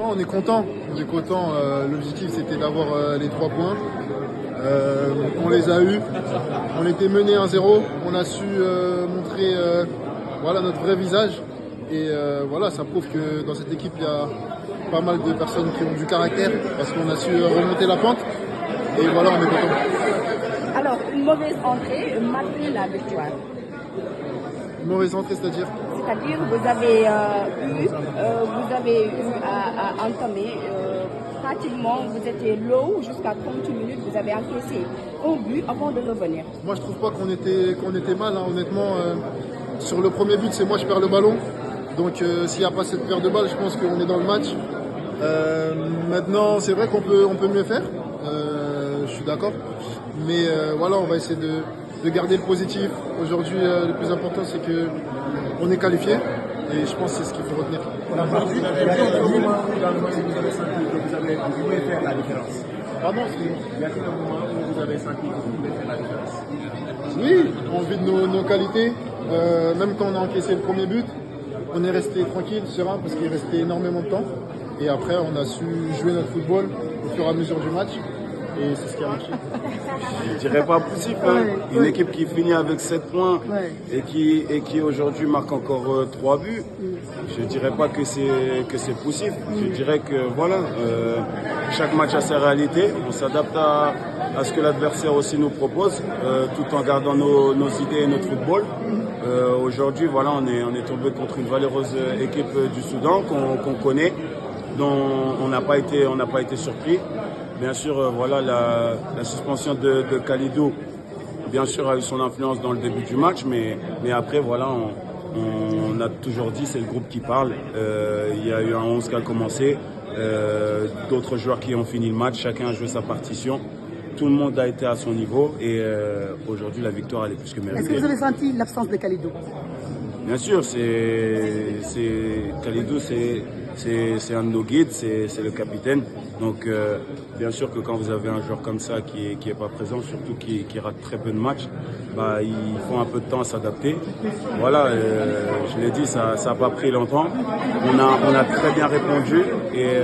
On est content. L'objectif c'était d'avoir les 3 points. On les a eus. On était mené 1-0. On a su montrer notre vrai visage. Et ça prouve que dans cette équipe il y a pas mal de personnes qui ont du caractère parce qu'on a su remonter la pente. Et voilà, on est content. Alors, une mauvaise entrée malgré la victoire. Une mauvaise entrée, c'est-à-dire? C'est-à-dire vous avez eu à entamer pratiquement, vous étiez low jusqu'à 30 minutes, vous avez encaissé un but avant de revenir. Moi je trouve pas qu'on était mal, hein. Honnêtement. Sur le premier but, c'est moi je perds le ballon. Donc s'il n'y a pas cette perte de balle, je pense qu'on est dans le match. Maintenant, c'est vrai qu'on peut mieux faire. Je suis d'accord. Mais on va essayer de garder le positif. Aujourd'hui, le plus important, c'est qu'on est qualifié. Et je pense que c'est ce qu'il faut retenir. Vous pouvez faire la différence. Pardon, il y a un moment où vous avez senti que vous pouvez faire la différence. Oui, on vit de nos qualités. Même quand on a encaissé le premier but, on est resté tranquille, serein, parce qu'il restait énormément de temps. Et après, on a su jouer notre football au fur et à mesure du match. Et c'est ce qui a marché. Je dirais pas poussif, hein. Une équipe qui finit avec 7 points et qui aujourd'hui marque encore 3 buts. Je dirais pas que c'est poussif. Je dirais que chaque match a sa réalité. On s'adapte à ce que l'adversaire aussi nous propose, tout en gardant nos idées et notre football. Aujourd'hui, on est tombé contre une valeureuse équipe du Soudan qu'on connaît, dont on n'a pas été surpris. Bien sûr, la suspension de Kalidou, bien sûr, a eu son influence dans le début du match, mais après, on a toujours dit, c'est le groupe qui parle. Il y a eu un 11 qui a commencé, d'autres joueurs qui ont fini le match, chacun a joué sa partition. Tout le monde a été à son niveau et aujourd'hui, la victoire, elle est plus que méritée. Est-ce que vous avez senti l'absence de Kalidou? Bien sûr, Kalidou, c'est un de nos guides, c'est le capitaine. Donc, bien sûr que quand vous avez un joueur comme ça qui est pas présent, surtout qui rate très peu de matchs, il faut un peu de temps à s'adapter. Je l'ai dit, ça n'a pas pris longtemps. On a très bien répondu et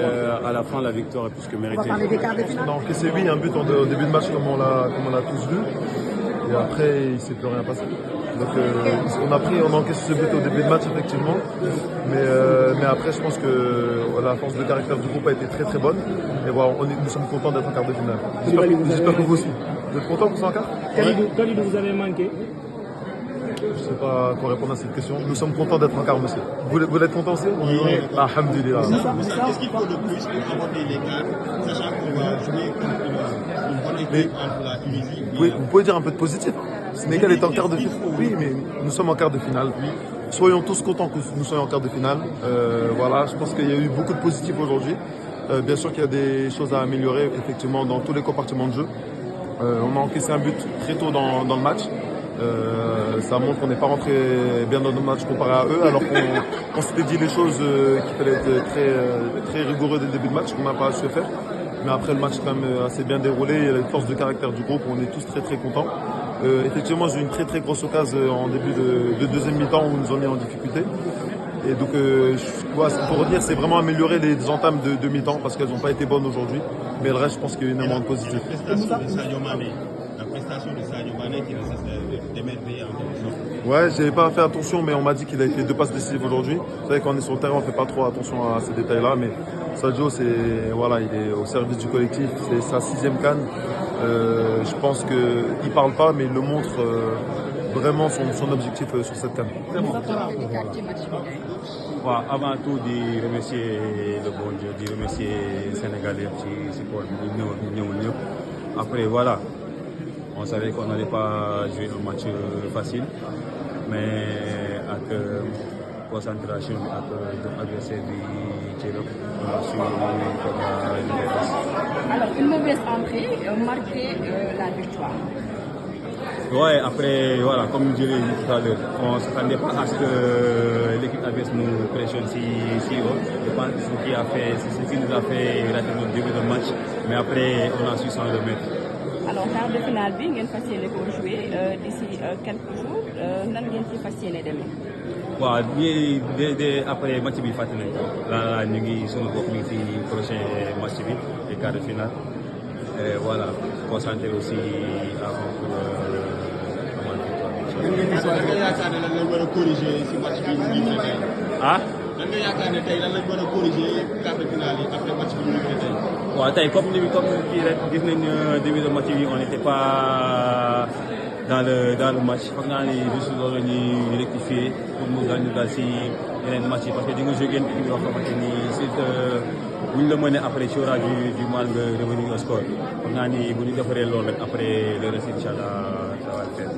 à la fin, la victoire est plus que méritée. On va parler des quarts de finale. On a encaissé un but au début de match comme on l'a tous vu. Et après, il ne s'est plus rien passé. Donc on a encaissé ce but au début de match effectivement, mais après je pense que la force de caractère du groupe a été très très bonne et nous sommes contents d'être en quart de finale. J'espère que vous aussi. Vous êtes contents qu'on soit en quart? Kalidou, vous avez manqué? Je ne sais pas quoi répondre à cette question. Nous sommes contents d'être en quart, monsieur. Vous êtes contents aussi? Oui. Alhamdulillah. Qu'est-ce qu'il faut de plus pour aborder les quarts, sachant qu'on va jouer contre une bonne équipe entre la Tunisie? Oui, vous pouvez dire un peu de positif. Le Sénégal est en quart de finale. Oui, mais nous sommes en quart de finale. Soyons tous contents que nous soyons en quart de finale. Je pense qu'il y a eu beaucoup de positifs aujourd'hui. Bien sûr qu'il y a des choses à améliorer, effectivement, dans tous les compartiments de jeu. On a encaissé un but très tôt dans le match. Ça montre qu'on n'est pas rentré bien dans nos matchs comparé à eux, alors qu'on s'était dit les choses qu'il fallait être très rigoureux dès le début de match, qu'on n'a pas su faire. Mais après, le match est quand même assez bien déroulé. Il y a la force de caractère du groupe. On est tous très très contents. Effectivement, j'ai eu une très très grosse occasion en début de deuxième mi-temps où nous nous ont mis en difficulté. Et donc, ce qu'il faut retenir, c'est vraiment améliorer les entames de mi-temps parce qu'elles n'ont pas été bonnes aujourd'hui. Mais le reste, je pense qu'il y a énormément de positif. La prestation de Sadio Mané qui nécessite d'émerveiller en quelque sorte. Ouais, j'avais pas fait attention, mais on m'a dit qu'il a fait 2 passes décisives aujourd'hui. Vous savez, quand on est sur le terrain, on fait pas trop attention à ces détails-là, mais Sadio, il est au service du collectif. C'est sa 6e CAN. Je pense qu'il parle pas, mais il le montre vraiment son objectif sur cette CAN. Avant tout, de remercier le bon Dieu, de remercier les Sénégalais qui supportent nous. Après, on savait qu'on n'allait pas jouer un match facile, mais avec concentration, avec l'adversaire du Tchèque, on a su Alors, une mauvaise entrée marquait la victoire. Ouais, après, comme je l'ai dit tout à l'heure, on ne s'attendait pas à ce que l'équipe adverse nous pressionne si haut. Je pense que c'est ce qui nous a fait rater notre début de match, mais après, on a su s'en remettre. Alors, quart de finale, vous avez jouer d'ici quelques jours. Nan ngeen ci fas yéene demee? waaw après match bi fàttali nañ ko là ñu ngi sunu bopp ñu ngi ci prochain match bi et quart de finale et voilà concentré aussi avant pour lan nga yaakaar ne lan lañ war a corriger si match bi ñu ngi tey. ah. lan nga yaakaar ne tey lan lañ war a corriger quart de finale yi après match bi ñu ngi tey. waaw tey comme kii rek gis nañ début de match bi on n'était pas dans le match foog naa ni juste loolu la ñuy rectifier pour mu daal ñu daal si yeneen match yi parce que di nga jógee équipe yoo xamante ni surtout bu ñu la mënee après tu auras du mal nga revenir au score foog naa ni bu ñu defaree loolu rek après le reste incha allah ça va le faire.